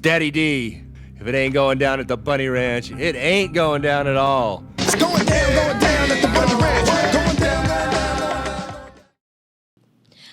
Daddy D. If it ain't going down at the Bunny Ranch, it ain't going down at all. It's going down at the Bunny Ranch. Going down.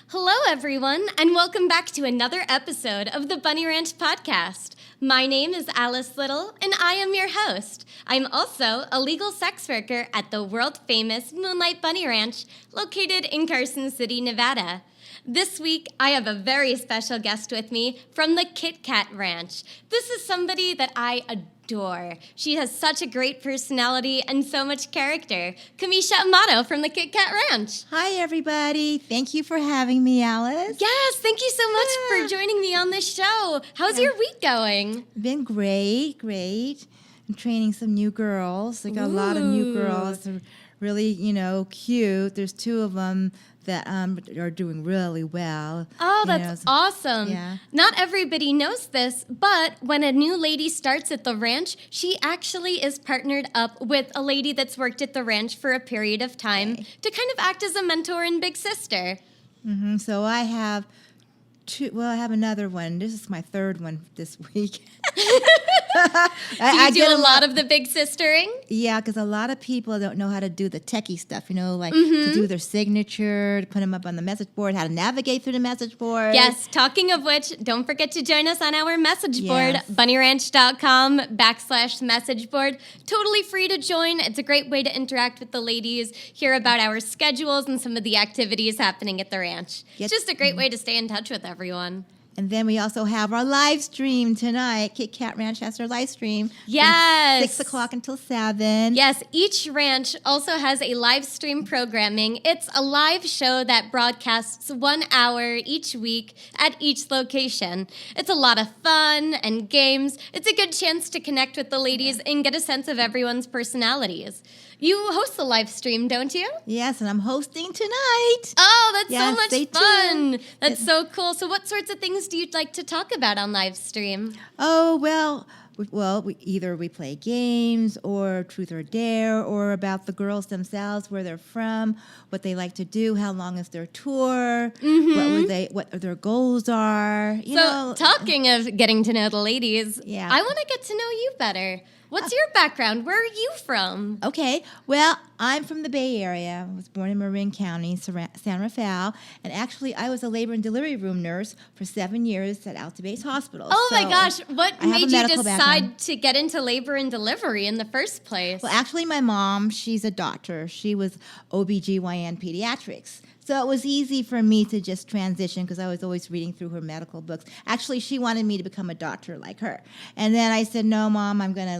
Hello, everyone, and welcome back to another episode of the BunnyRanch podcast. My name is Alice Little, and I am your host. I'm also a legal sex worker at the world-famous Moonlight Bunny Ranch, located in Carson City, Nevada. This week, I have a very special guest with me from the Kit Kat Ranch. This is somebody that I adore. She has such a great personality and so much character. Cumisha Amado from the Kit Kat Ranch. Hi, everybody. Thank you for having me, Alice. Yes, thank you so much for joining me on this show. How's your week going? Been great. I'm training some new girls. I got a lot of new girls. They're really, cute. There's two of them that are doing really well. Oh, that's awesome. Yeah. Not everybody knows this, but when a new lady starts at the ranch, she actually is partnered up with a lady that's worked at the ranch for a period of time to kind of act as a mentor and big sister. Mm-hmm. So I have I have another one. This is my third one this week. Do you do a lot of the big sistering? Yeah, because a lot of people don't know how to do the techie stuff, to do their signature, to put them up on the message board, how to navigate through the message board. Yes, talking of which, don't forget to join us on our message board, Yes. bunnyranch.com/message board. Totally free to join. It's a great way to interact with the ladies, hear about our schedules and some of the activities happening at the ranch. It's just a great way to stay in touch with everyone. And then we also have our live stream tonight. Kit Kat Ranch has their live stream. Yes. From 6 o'clock until 7. Yes, each ranch also has a live stream programming. It's a live show that broadcasts 1 hour each week at each location. It's a lot of fun and games. It's a good chance to connect with the ladies and get a sense of everyone's personalities. You host the live stream, don't you? Yes, and I'm hosting tonight. Oh, that's Yes, so much stay fun. tuned. That's so cool. So what sorts of things do you like to talk about on live stream? Oh, we play games or Truth or Dare or about the girls themselves, where they're from, what they like to do, how long is their tour, what their goals are. Talking of getting to know the ladies, Yeah. I want to get to know you better. What's your background? Where are you from? Okay, well, I'm from the Bay Area. I was born in Marin County, San Rafael, and actually I was a labor and delivery room nurse for 7 years at Alta Base Hospital. Oh my So gosh, what I have a made you medical decide background. to get into labor and delivery in the first place? Well, actually, my mom, she's a doctor. She was OBGYN pediatrics. So it was easy for me to just transition because I was always reading through her medical books. Actually, she wanted me to become a doctor like her. And then I said, no, Mom, I'm going to,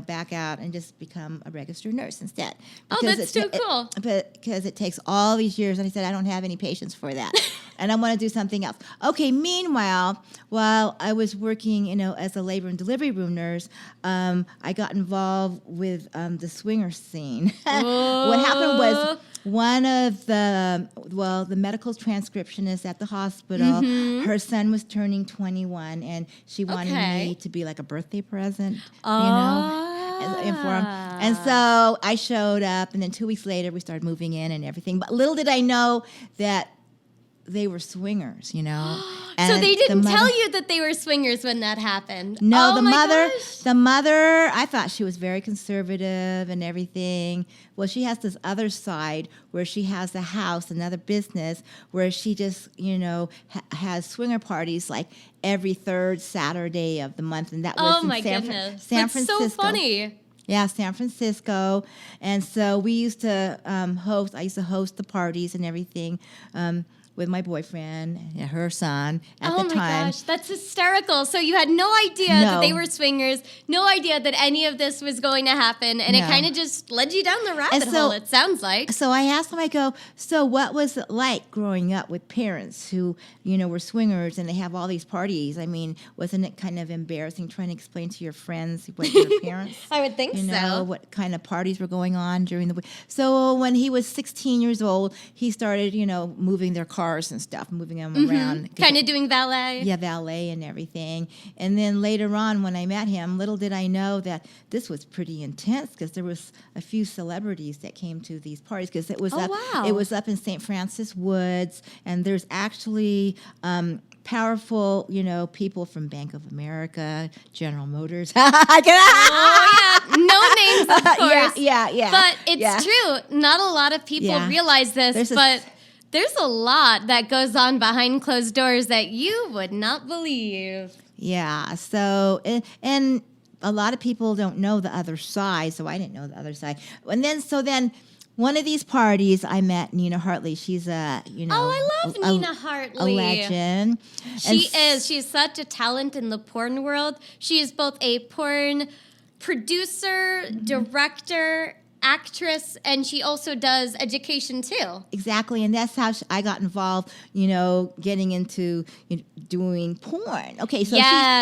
back out and just become a registered nurse instead. Oh, that's so cool. Because it takes all these years. And I said, I don't have any patience for that. And I want to do something else. Okay, meanwhile, while I was working, as a labor and delivery room nurse, I got involved with the swinger scene. What happened was one of the medical transcriptionist at the hospital, her son was turning 21, and she wanted me to be like a birthday present, and for him. And so I showed up, and then 2 weeks later, we started moving in and everything. But little did I know that they were swingers, And so they didn't tell you that they were swingers when that happened? No, oh the mother, I thought she was very conservative and everything. Well, she has this other side where she has a house, another business, where she just, has swinger parties like every third Saturday of the month. And that was in San Francisco. That's so funny. Yeah, San Francisco. And so we used to I used to host the parties and everything. With my boyfriend and her son at the time. Oh my gosh, that's hysterical. So you had no idea that they were swingers, no idea that any of this was going to happen, and it kind of just led you down the rabbit hole, it sounds like. So I asked him, I go, so what was it like growing up with parents who, were swingers and they have all these parties? I mean, wasn't it kind of embarrassing trying to explain to your friends what your parents, I would think so. What kind of parties were going on during the week? So when he was 16 years old, he started, moving their cars and stuff, moving them around. Kind of doing valet. Yeah, valet and everything. And then later on, when I met him, little did I know that this was pretty intense because there was a few celebrities that came to these parties because it was it was up in St. Francis Woods, and there's actually powerful, people from Bank of America, General Motors. Oh yeah, no names, of course. Yeah. But it's true. Not a lot of people realize this, but there's a lot that goes on behind closed doors that you would not believe. Yeah. So, and a lot of people don't know the other side, so I didn't know the other side. And then one of these parties, I met Nina Hartley. She's I love Nina Hartley. A legend. She is. She's such a talent in the porn world. She is both a porn producer, director, actress, and she also does education too. Exactly, and that's how I got involved, getting into doing porn. Okay, so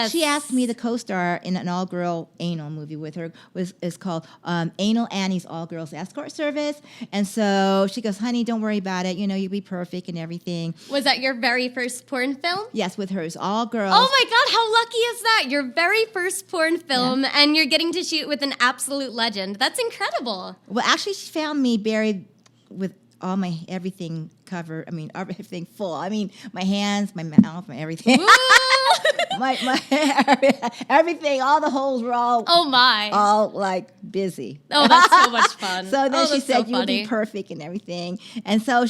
she asked me to co-star in an all-girl anal movie with her. It's called Anal Annie's All-Girls Escort Service. And so she goes, honey, don't worry about it. You'll be perfect and everything. Was that your very first porn film? Yes, with hers, all girls. Oh my God, how lucky is that? Your very first porn film, and you're getting to shoot with an absolute legend. That's incredible. Well, actually, she found me buried with all my everything covered. I mean, everything full. I mean, my hands, my mouth, my everything. my everything. All the holes were all. Oh my! All like busy. Oh, that's so much fun. So then she said, "You'll be perfect and everything." And so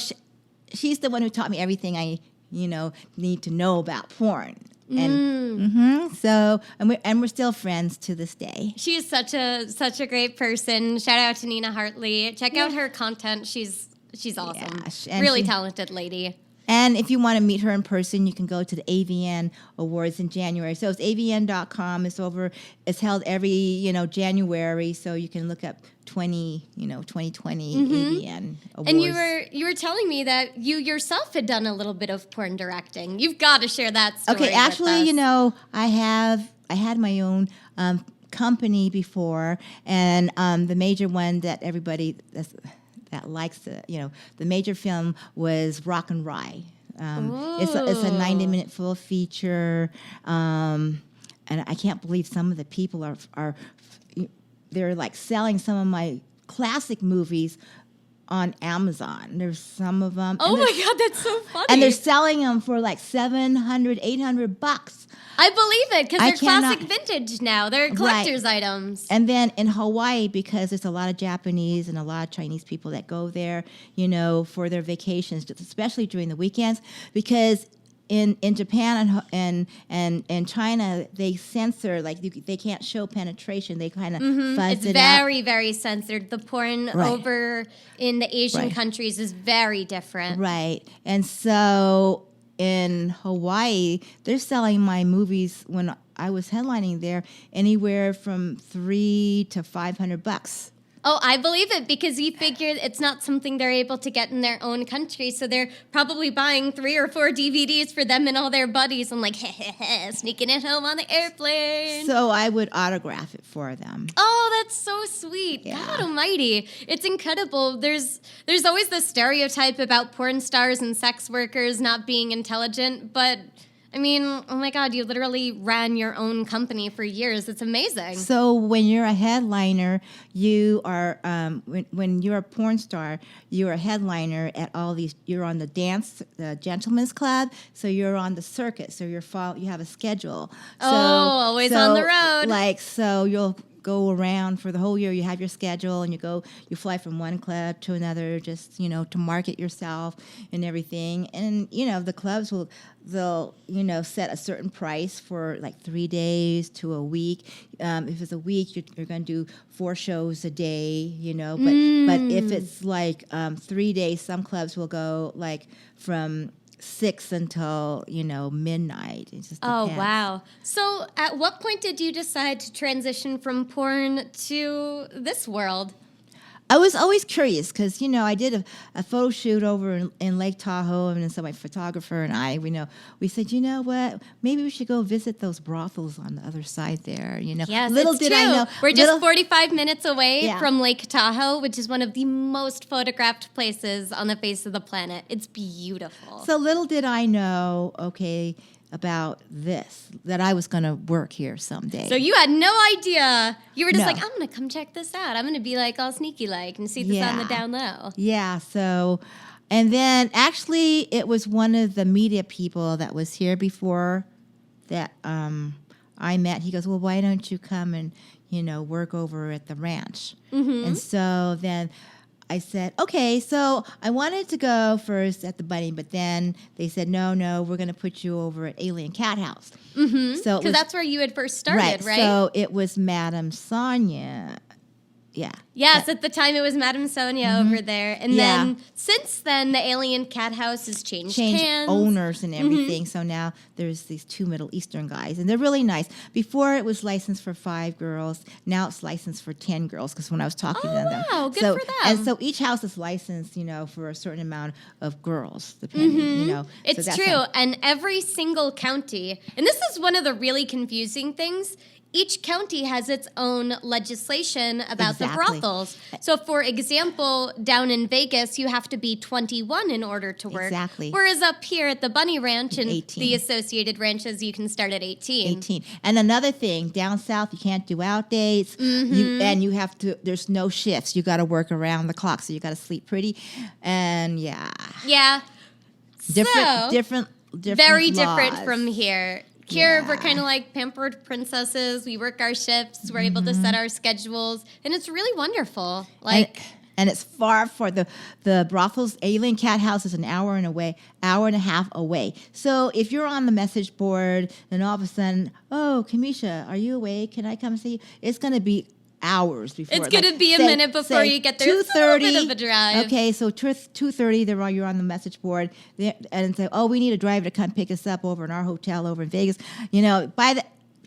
she's the one who taught me everything I need to know about porn. And so we're still friends to this day. She is such a great person. Shout out to Nina Hartley. Check out her content. She's awesome. Yeah, really talented lady. And if you want to meet her in person, you can go to the AVN Awards in January. So it's avn.com. It's held every, January. So you can look up 2020 AVN Awards. And you were telling me that you yourself had done a little bit of porn directing. You've got to share that story. Okay, actually, with us. I had my own company before, and the major one that everybody that likes the major film was Rock and Rye. It's a 90-minute full feature, and I can't believe some of the people are they're like selling some of my classic movies on Amazon. There's some of them. Oh my God, that's so funny. And they're selling them for like $700, $800. I believe it, because they're classic vintage now. They're collector's items. And then in Hawaii, because there's a lot of Japanese and a lot of Chinese people that go there, for their vacations, especially during the weekends, because in Japan and China, they censor, like they can't show penetration. They kind of fuzz it out. It's very, very censored. The porn over in the Asian countries is very different. Right. And so in Hawaii, they're selling my movies when I was headlining there anywhere from $300 to $500. Oh, I believe it, because you figure it's not something they're able to get in their own country, so they're probably buying 3 or 4 DVDs for them and all their buddies and sneaking it home on the airplane. So I would autograph it for them. Oh, that's so sweet. Yeah. God almighty. It's incredible. There's always this stereotype about porn stars and sex workers not being intelligent, but I mean, oh my God, you literally ran your own company for years. It's amazing. So when you're a headliner, you are, when you're a porn star, you're a headliner at all these, you're on the Gentlemen's Club, so you're on the circuit, so you have a schedule. Always on the road. So you'll go around for the whole year. You have your schedule, and you fly from one club to another, just to market yourself and everything. And the clubs they'll set a certain price for like 3 days to a week. If it's a week, you're going to do 4 shows a day. But if it's like 3 days, some clubs will go like from 6 until midnight. It just depends. Oh wow! So, at what point did you decide to transition from porn to this world? I was always curious because, I did a photo shoot over in Lake Tahoe, and so my photographer and I, we said, what, maybe we should go visit those brothels on the other side there, Yes, little it's did true. I know. We're just 45 minutes away Yeah. from Lake Tahoe, which is one of the most photographed places on the face of the planet. It's beautiful. So little did I know, about this, that I was going to work here someday. So you had no idea. You were just No. like, I'm going to come check this out. I'm going to be like all sneaky like and see this on the down low. Yeah, so And then actually it was one of the media people that was here before that I met. He goes, well, why don't you come and, work over at the ranch? Mm-hmm. And so then I said, okay, so I wanted to go first at the Bunny, but then they said, no, we're going to put you over at Alien Cat House. Mm-hmm. So because that's where you had first started, right? So it was Madame Sonia. Yeah. Yes, at the time it was Madame Sonia over there. And then since then, the Alien Cat House has changed hands. Owners and everything. So now there's these 2 Middle Eastern guys, and they're really nice. Before it was licensed for 5 girls. Now it's licensed for 10 girls because when I was talking to them. Oh, wow. Good for them. And so each house is licensed, for a certain amount of girls, depending, It's true. And every single county, and this is one of the really confusing things, each county has its own legislation about the brothels. So, for example, down in Vegas, you have to be 21 in order to work. Exactly. Whereas up here at the Bunny Ranch and 18. the associated ranches, you can start at 18. 18. And another thing, down south, you can't do out dates. And you have to, there's no shifts. You got to work around the clock. So you got to sleep pretty. And Yeah. Different very laws. different from here. Here, we're kind of like pampered princesses. We work our shifts. We're able to set our schedules. And it's really wonderful. And it's far for the brothels. Alien Cat House is an hour and a half away. So if you're on the message board and all of a sudden, oh, Cumisha, are you awake? Can I come see you? It's going to be hours before. It's going to be a minute before you get there. 2:30. It's a little bit of a drive. Okay, so 2:30, you're on the message board, and say, oh, we need a driver to come pick us up over in our hotel over in Vegas. By the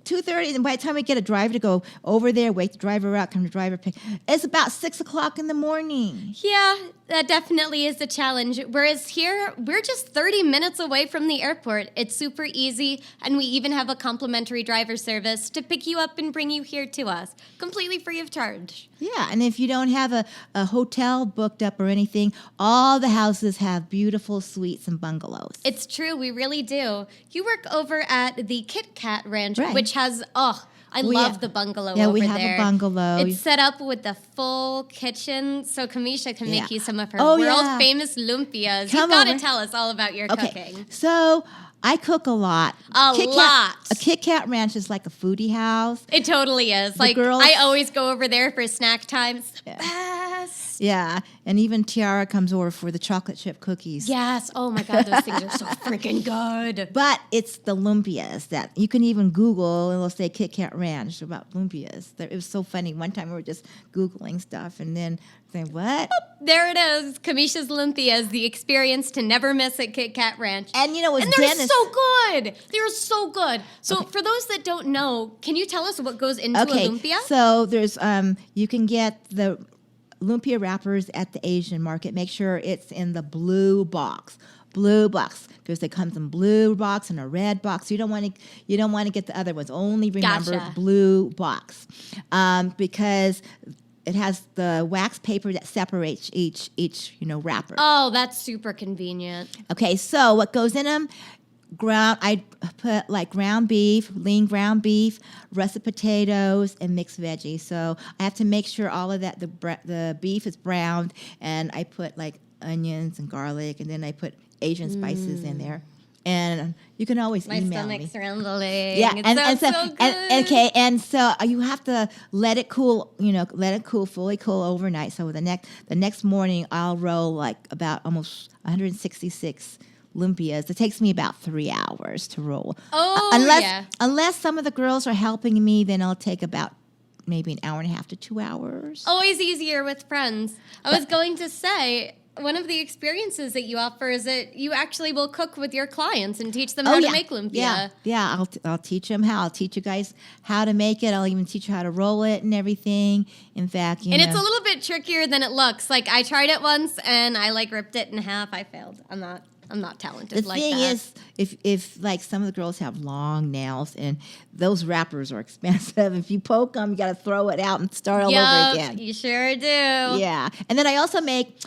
2:30, and by the time we get a driver to go over there, wake the driver out, come to driver pick, it's about 6 o'clock in the morning. Yeah, that definitely is a challenge. Whereas here, we're just 30 minutes away from the airport. It's super easy, and we even have a complimentary driver service to pick you up and bring you here to us, completely free of charge. Yeah, and if you don't have a hotel booked up or anything, all the houses have beautiful suites and bungalows. It's true, we really do. You work over at the Kit Kat Ranch, which has, I love the bungalow over there. Yeah, we have a bungalow. It's set up with the full kitchen, so Cumisha can make you some of her world-famous lumpias. You've got to tell us all about your cooking. So I cook a lot. A Kit Kat Ranch is like a foodie house. It totally is. I always go over there for snack times. Best. Yeah, and even Tiara comes over for the chocolate chip cookies. Yes. Oh my God, those things are so freaking good. But it's the lumpias that you can even Google, and it'll say Kit Kat Ranch about lumpias. It was so funny. One time we were just Googling stuff, and then saying, what? There it is. Cumisha's Lumpias, the experience to never miss at Kit Kat Ranch. And they're so good. They're so good. So for those that don't know, can you tell us what goes into a lumpia? So there's you can get the lumpia wrappers at the Asian market. Make sure it's in the blue box. Because it comes in blue box and a red box. You don't want to get the other ones. Only remember blue box, because it has the wax paper that separates each wrapper. Oh, that's super convenient. Okay, so what goes in them? I put like ground beef, lean ground beef, russet potatoes, and mixed veggies. So I have to make sure all of that the beef is browned, and I put like onions and garlic, and then I put Asian spices in there. And you can always email me. My stomach's rumbling. Yeah, it sounds so good. And so you have to let it cool. Fully cool overnight. So the next morning, I'll roll like about almost 166 lumpias. It takes me about 3 hours to roll. Unless some of the girls are helping me, then I'll take about maybe an hour and a half to 2 hours. Always easier with friends. I was going to say, one of the experiences that you offer is that you actually will cook with your clients and teach them how to make lumpia. Yeah. I'll teach them how. I'll teach you guys how to make it. I'll even teach you how to roll it and everything. In fact, it's a little bit trickier than it looks. Like, I tried it once and I ripped it in half. I failed. I'm not talented like that. The thing is, if like some of the girls have long nails and those wrappers are expensive, if you poke them, you got to throw it out and start all over again. You sure do. Yeah. And then I also make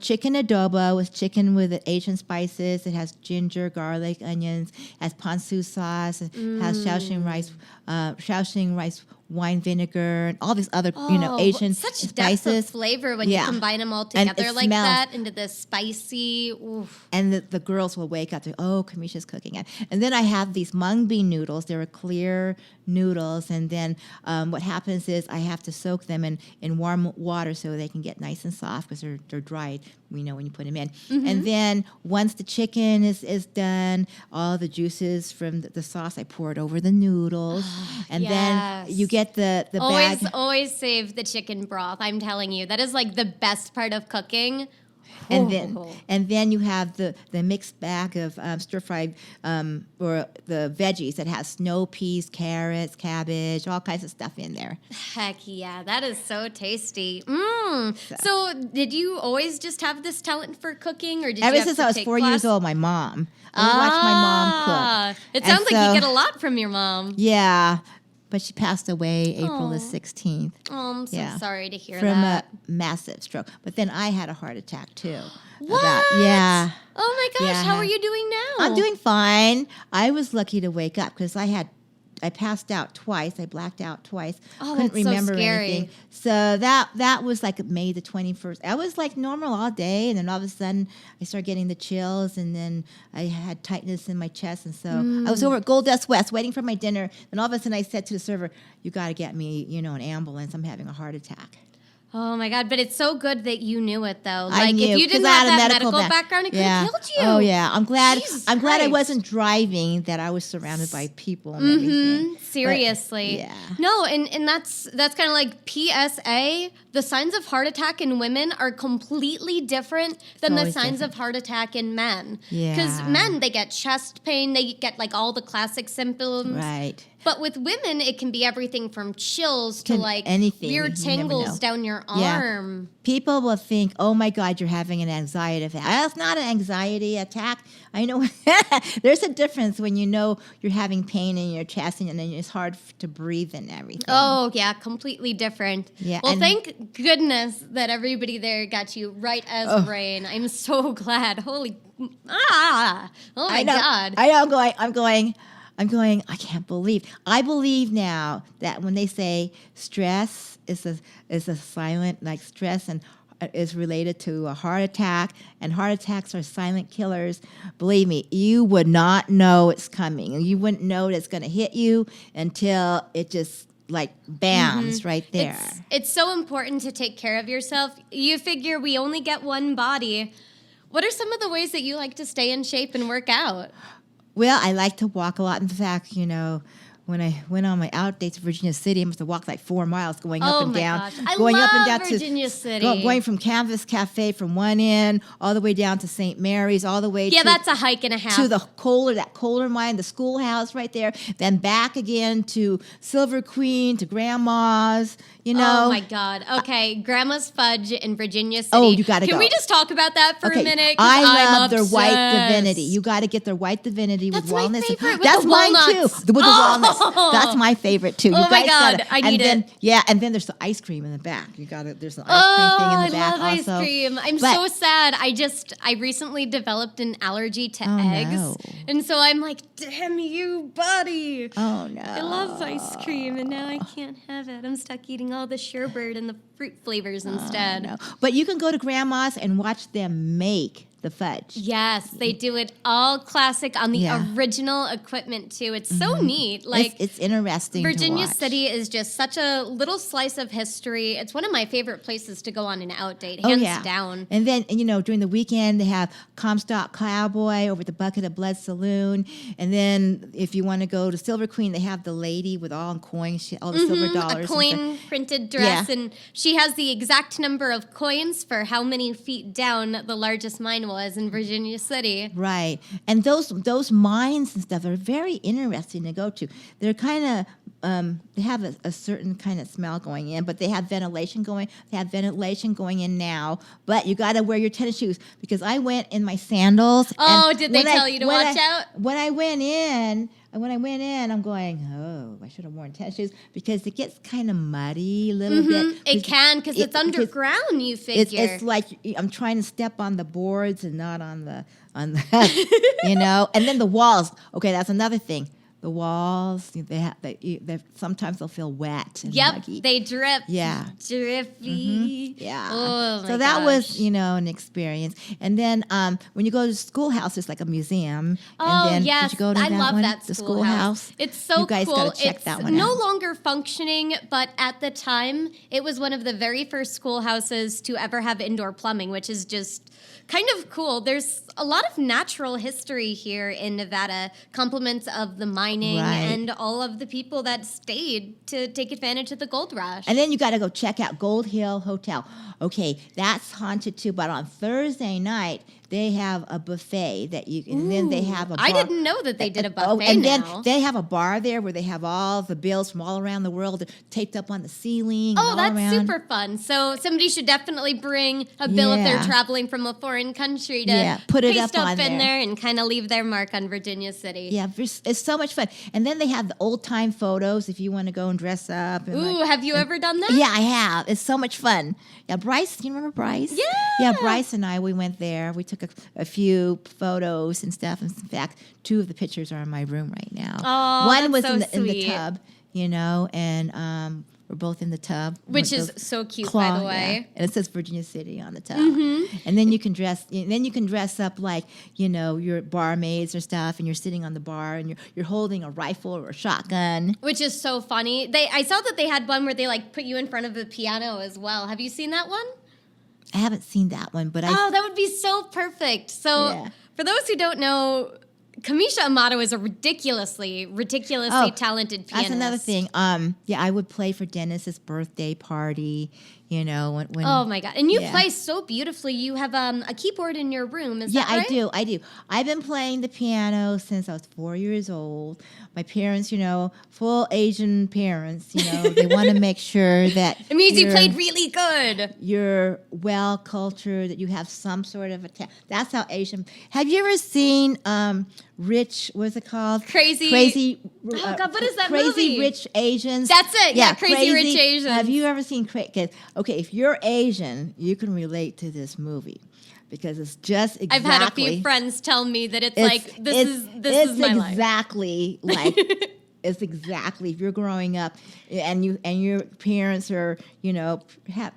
chicken adobo with chicken with Asian spices. It has ginger, garlic, onions, has ponzu sauce, it has Shaoxing rice wine vinegar and all these other, Asian such spices. depth of flavor when you combine them all together it like smells. that into the spicy. Oof. And the girls will wake up to, Cumisha's cooking it. And then I have these mung bean noodles. They're clear noodles. And then what happens is I have to soak them in warm water so they can get nice and soft because they're dried, when you put them in. Mm-hmm. And then once the chicken is done, all the juices from the sauce, I pour it over the noodles. And then you get the bag. Always save the chicken broth. I'm telling you, that is like the best part of cooking. And then you have the mixed bag of stir fried or the veggies that has snow peas, carrots, cabbage, all kinds of stuff in there. Heck yeah, that is so tasty. So did you always just have this talent for cooking, or did Ever you have since to I was take 4 class? years old, my mom. I would watch my mom cook. It And sounds like so- you get a lot from your mom. Yeah, but she passed away April the 16th. Oh, I'm so Yeah. sorry to hear From that. a massive stroke. But then I had a heart attack too. What? Yeah. Oh my gosh, Yeah. how are you doing now? I'm doing fine. I was lucky to wake up because I passed out twice. I blacked out twice. Oh, Couldn't that's so remember scary. anything. So that was like May the 21st. I was like normal all day, and then all of a sudden I started getting the chills, and then I had tightness in my chest, and so I was over at Gold Dust West waiting for my dinner. Then all of a sudden I said to the server, "You got to get me, an ambulance. I'm having a heart attack." Oh my God, but it's so good that you knew it though. I Like knew, if you 'cause didn't I had have a that medical medical background, it could have killed you. Oh yeah, I'm glad. Jesus I'm glad I Christ. wasn't driving. That I was surrounded by people and everything. But, Seriously. yeah. No, and that's kind of like PSA. The signs of heart attack in women are completely different than the always signs different. of heart attack in men. Yeah. Because men, they get chest pain, they get like all the classic symptoms. Right. But with women, it can be everything from chills to Can like anything. weird You never tangles know. down your Yeah. arm. People will think, "Oh my God, you're having an anxiety attack." That's not an anxiety attack. I know there's a difference when you know you're having pain in your chest and then it's hard to breathe and everything. Oh, yeah, completely different. Yeah, Well, and- thank goodness that everybody there got you right as rain. I'm so glad. Holy, oh my know. God. I know. I'm going. I can't believe. I believe now that when they say stress is a silent, like stress and is related to a heart attack, and heart attacks are silent killers. Believe me, you would not know it's coming. You wouldn't know it's going to hit you until it just like bams right there. It's so important to take care of yourself. You figure we only get one body. What are some of the ways that you like to stay in shape and work out? Well, I like to walk a lot. In fact, when I went on my out dates to Virginia City, I must have walked like 4 miles going up and my down. gosh. I going up and love down Virginia to City. Going from Canvas Cafe from one end all the way down to St. Mary's, all the way Yeah, to, that's a hike and a half. to the Kohler mine, the schoolhouse right there, then back again to Silver Queen, to Grandma's, Oh my God. Okay, Grandma's Fudge in Virginia City. Oh, you gotta Can go. we just talk about that for a minute? 'Cause I I'm love their white obsessed. divinity. You got to get their white divinity That's with my walnuts. favorite, with That's the mine walnuts. too. With the walnuts. That's my favorite too. You Oh my guys God, gotta- I and need then, it. Yeah, and then there's the ice cream in the back. There's an ice cream thing in the back I love also. ice cream. I'm But- so sad. I recently developed an allergy to Oh, eggs. no. And so I'm like, damn you, buddy. Oh no. I love ice cream, and now I can't have it. I'm stuck eating all the sherbet and the fruit flavors instead. No. But you can go to Grandma's and watch them make the fudge. Yes, they do it all classic on the Yeah. original equipment too. It's so neat. Like It's interesting to Virginia watch. City is just such a little slice of history. It's one of my favorite places to go on an out date, hands down. And then, during the weekend, they have Comstock Cowboy over at the Bucket of Blood Saloon. And then if you want to go to Silver Queen, they have the lady with all coins, all the silver dollars. A and coin stuff. printed dress, Yeah. and she has the exact number of coins for how many feet down the largest mine was in Virginia City. Right. And those mines and stuff are very interesting to go to. They're kind of they have a certain kind of smell going in, but they have ventilation going. They have ventilation going in now, but you got to wear your tennis shoes because I went in my sandals. Oh, and did they when tell you to watch out? When I went in, I'm going, oh, I should have worn tennis shoes because it gets kind of muddy a little bit. It can because it's because underground. You figure. It's like I'm trying to step on the boards and not on the. And then the walls. Okay, that's another thing. the walls. Sometimes they'll feel wet and Yep, muggy. they drip. Yeah. Drippy. Yeah. Oh, my So that was, gosh. an experience. And then when you go to the schoolhouse, it's like a museum. Oh, and then, yes. Did you go to I that love one? that The schoolhouse. It's so You guys cool. gotta check It's that one no out. longer functioning, but at the time, it was one of the very first schoolhouses to ever have indoor plumbing, which is just kind of cool. There's a lot of natural history here in Nevada, compliments of the mining Right. and all of the people that stayed to take advantage of the gold rush. And then you got to go check out Gold Hill Hotel. Okay, that's haunted too. But on Thursday night, they have a buffet that you. And then they have a bar. I didn't know that they did a buffet and now. then they have a bar there where they have all the bills from all around the world taped up on the ceiling. Oh, all that's around. super fun. So somebody should definitely bring a bill if they're Yeah. traveling from a foreign country to Yeah, put it paste up up on in there. there and kind of leave their mark on Virginia City. Yeah, it's so much fun. And then they have the old time photos if you want to go and dress up. And Ooh, have you ever done that? Yeah, I have. It's so much fun. Yeah, Bryce, do you remember Bryce? Yeah. Yeah, Bryce and I, we went there. We took a few photos and stuff. In fact, 2 of the pictures are in my room right now. Oh, One that's was so in the sweet. tub, and we're both in the tub. Which with is those so cute, by the way. yeah. And it says Virginia City on the tub. And then you can dress up like, your barmaids or stuff, and you're sitting on the bar and you're holding a rifle or a shotgun. Which is so funny. I saw that they had one where they put you in front of a piano as well. Have you seen that one? I haven't seen that one, but Oh, that would be so perfect. So, Yeah. for those who don't know, Cumisha Amado is a ridiculously talented pianist. That's another thing. I would play for Dennis's birthday party. When Oh my god! And you Yeah. play so beautifully. You have a keyboard in your room. Is Yeah, that right? I do. I've been playing the piano since I was 4 years old. My parents, full Asian parents, they want to make sure that It means you you're- played really good. You're well cultured, that you have some sort of that's how Asian. Have you ever seen Rich? What's it called? Crazy. Oh, God, what is that Crazy movie? Rich Asians. That's it. Yeah, Crazy Rich Asians. Have you ever seen? Okay, if you're Asian, you can relate to this movie because it's just exactly. I've had a few friends tell me that it's this is my life. Exactly like it's exactly if you're growing up and your parents are have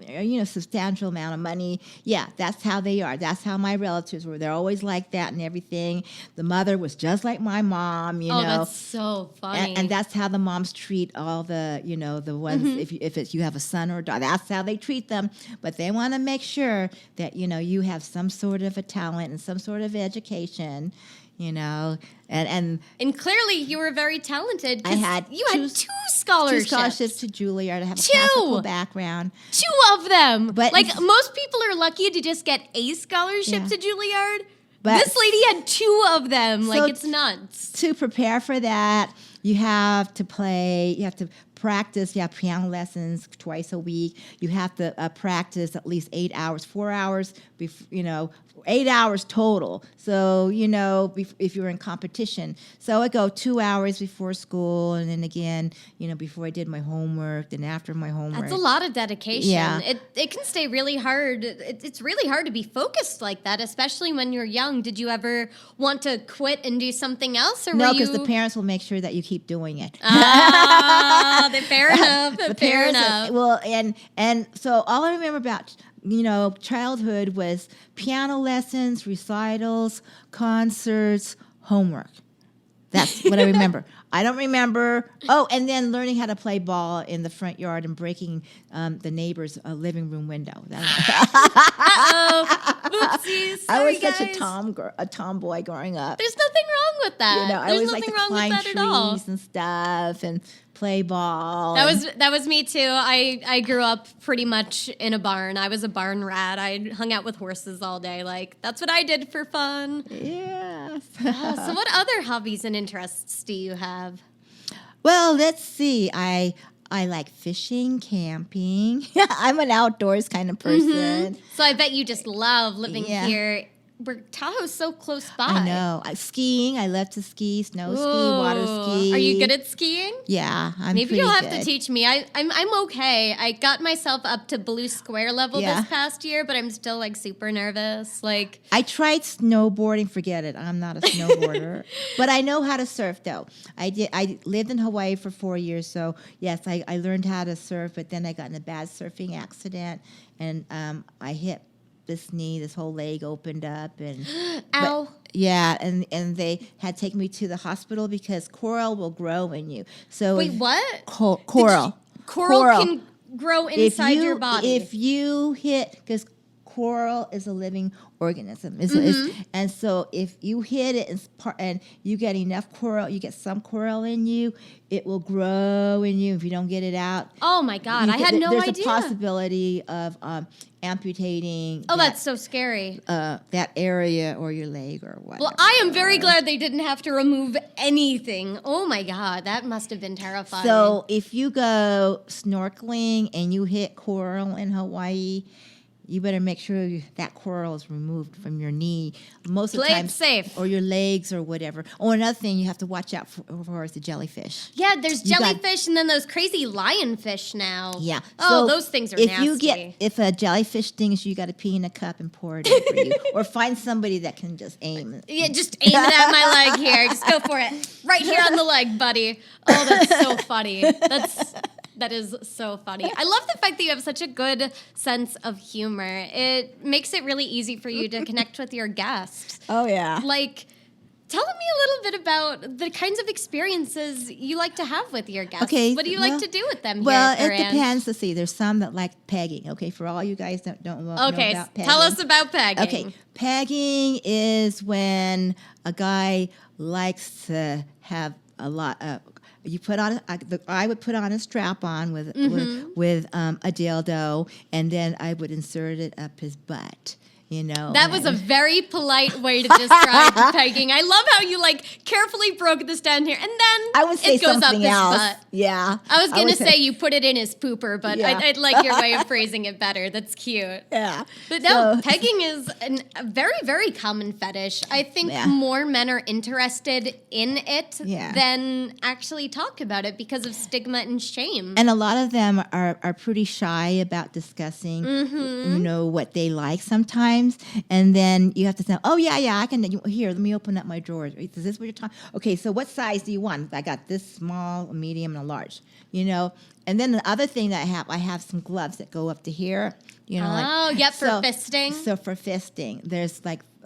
substantial amount of money. Yeah, that's how they are. That's how my relatives were. They're always like that and everything. The mother was just like my mom. Oh, that's so funny. And that's how the moms treat all the the ones if you have a son or a daughter. That's how they treat them. But they want to make sure that you have some sort of a talent and some sort of education. And clearly you were very talented. 'cause I had you had two scholarships. 2 scholarships to Juilliard. I have a 2! classical background. 2 of them. But- most people are lucky to just get a scholarship Yeah. to Juilliard. But- This lady had 2 of them. So it's nuts. To prepare for that, you have to play. You have to practice. You have piano lessons twice a week. You have to practice at least 8 hours, 4 hours. 8 hours total. So if you're in competition, so I go 2 hours before school, and then again, before I did my homework, then after my homework. That's a lot of dedication. Yeah. It can stay really hard. It's really hard to be focused like that, especially when you're young. Did you ever want to quit and do something else? Or No, were you... because the parents will make sure that you keep doing it. Fair enough. The Fair parents enough. well, and so all I remember about childhood was piano lessons, recitals, concerts, homework. That's what I remember. I don't remember. Oh, and then learning how to play ball in the front yard and breaking the neighbor's living room window. Oopsies. I Sorry, was such guys. a tomboy growing up. There's nothing wrong with that. I There's always like nothing to wrong climb with that at all. trees and stuff and play ball. That was me too. I grew up pretty much in a barn. I was a barn rat. I hung out with horses all day. That's what I did for fun. Yes. So what other hobbies and interests do you have? Well, let's see. I like fishing, camping. I'm an outdoors kind of person. So I bet you just love living Yeah. here Tahoe's so close by. I know. Skiing. I love to ski, snow ski, water ski. Are you good at skiing? Yeah, I'm Maybe pretty you'll have good. to teach me. I'm okay. I got myself up to blue square level Yeah. this past year, but I'm still like super nervous. Like I tried snowboarding. Forget it. I'm not a snowboarder, but I know how to surf though. I lived in Hawaii for 4 years, so yes, I learned how to surf. But then I got in a bad surfing accident, and I hit this knee. This whole leg opened up, and ow. yeah, and they had taken me to the hospital because coral will grow in you. So Wait, what? Coral. Coral can grow inside If your body. If you hit, because coral is a living organism, and so if you hit it and you get enough coral, you get some coral in you, it will grow in you. If you don't get it out, Oh my God, I had no there's idea. a possibility of amputating. Oh, that's so scary. that area or your leg or whatever. Well, I am very glad they didn't have to remove anything. Oh my God, that must have been terrifying. So if you go snorkeling and you hit coral in Hawaii, you better make sure that coral is removed from your knee. Most of the Play it time, safe. or your legs or whatever. Oh, another thing you have to watch out for is the jellyfish. yeah, there's you got- jellyfish and then those crazy lionfish now. Yeah. Oh, So those things are if nasty. if a jellyfish stings you, got to pee in a cup and pour it in for you, or find somebody that can just aim. Yeah, just aim it at my leg here. Just go for it. Right here on the leg, buddy. Oh, that's so funny. That is so funny. I love the fact that you have such a good sense of humor. It makes it really easy for you to connect with your guests. Oh yeah. Like, tell me a little bit about the kinds of experiences you like to have with your guests. Okay, What do you well- like to do with them Well, here at it the ranch? depends. Let's see. There's some that like pegging. Okay, for all you guys that don't know Okay, about pegging. tell us about pegging. Okay, pegging is when a guy likes to have a lot. You put on. I would put on a strap on with a dildo, and then I would insert it up his butt. You know, That was a very polite way to describe pegging. I love how you like carefully broke this down here, and then I would say it goes up something his else. butt. Yeah, I was would gonna say you put it in his pooper, but Yeah. I'd like your way of phrasing it better. That's cute. Yeah, But no, So- pegging is a very, very common fetish. I think Yeah. more men are interested in it Yeah. than actually talk about it because of stigma and shame. And a lot of them are pretty shy about discussing, you know, what they like sometimes. And then you have to say, oh, yeah, I can. Here, let me open up my drawers. Is this what you're talking? Okay, so what size do you want? I got this small, a medium, and a large, you know. And then the other thing that I have some gloves that go up to here, you know. Oh, yep, for fisting. So for fisting, there's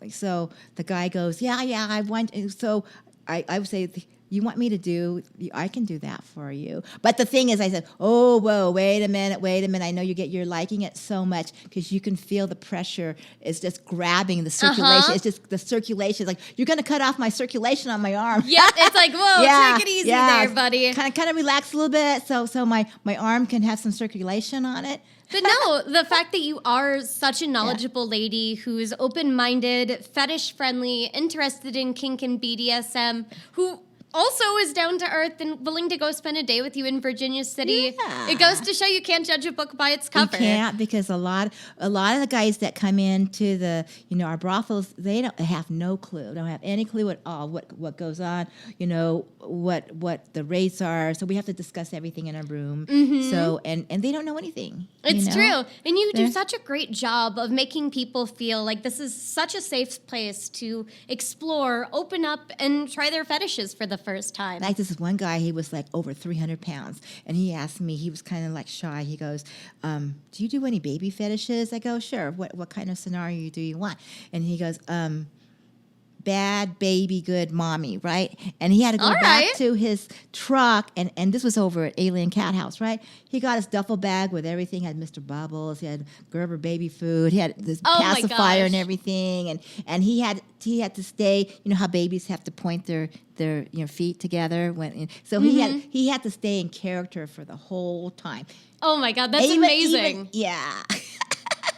so the guy goes, yeah, I want, so I would say, you want me to do, I can do that for you. But the thing is, I said, oh, whoa, wait a minute. I know you're liking it so much because you can feel the pressure is just grabbing the circulation. It's just the circulation. It's like, you're going to cut off my circulation on my arm. Yep, it's like, whoa, take it easy there, buddy. Kind of relax a little bit so my arm can have some circulation on it. But no, the fact that you are such a knowledgeable lady who's open-minded, fetish-friendly, interested in kink and BDSM, who also is down to earth and willing to go spend a day with you in Virginia City. Yeah. It goes to show you can't judge a book by its cover. You can't, because a lot of the guys that come into the, you know, our brothels, they have no clue. Don't have any clue at all what goes on, you know, what the rates are. So we have to discuss everything in a room. So and they don't know anything. It's you know? true. And you do They're- such a great job of making people feel like this is such a safe place to explore, open up, and try their fetishes for the first time. Like this is one guy, he was like over 300 pounds. And he asked me, he was kind of like shy. He goes, do you do any baby fetishes? I go, sure. What kind of scenario do you want? And he goes, bad baby, good mommy, right? And he had to go All back right. to his truck, and this was over at Alien Cat House, right? He got his duffel bag with everything. He had Mr. Bubbles, he had Gerber baby food, he had this Oh my pacifier and gosh. everything, and he had to stay. You know how babies have to point their feet together when. So he had to stay in character for the whole time. Oh my God, that's Even- amazing. yeah.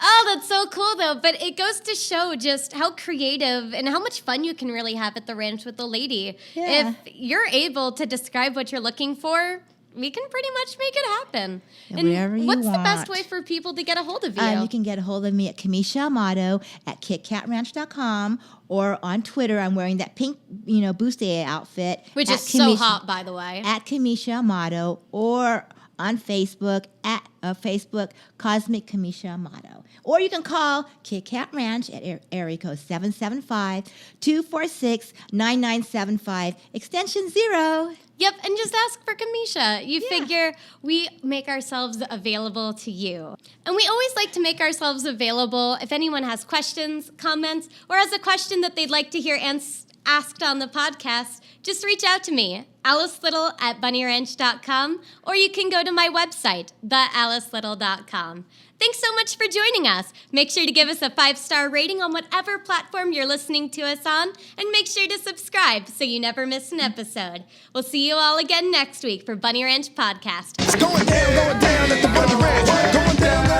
Oh, that's so cool, though. But it goes to show just how creative and how much fun you can really have at the ranch with the lady. Yeah. If you're able to describe what you're looking for, we can pretty much make it happen. Yeah, whatever you what's the best want. way for people to get a hold of you? You can get a hold of me at Cumisha Amado at KitKatRanch.com or on Twitter. I'm wearing that pink, bustier outfit. Which at is so hot, by the way. At Cumisha Amado or on Facebook at Facebook Cosmic Cumisha Amado. Or you can call Kit Kat Ranch at area code 775-246-9975, extension 0. Yep, and just ask for Cumisha. You figure we make ourselves available to you. And we always like to make ourselves available if anyone has questions, comments, or has a question that they'd like to hear asked on the podcast. Just reach out to me, Alice Little at BunnyRanch.com, or you can go to my website, thealicelittle.com. Thanks so much for joining us. Make sure to give us a 5-star rating on whatever platform you're listening to us on, and make sure to subscribe so you never miss an episode. We'll see you all again next week for Bunny Ranch Podcast. It's going down at the Bunny Ranch. Going down.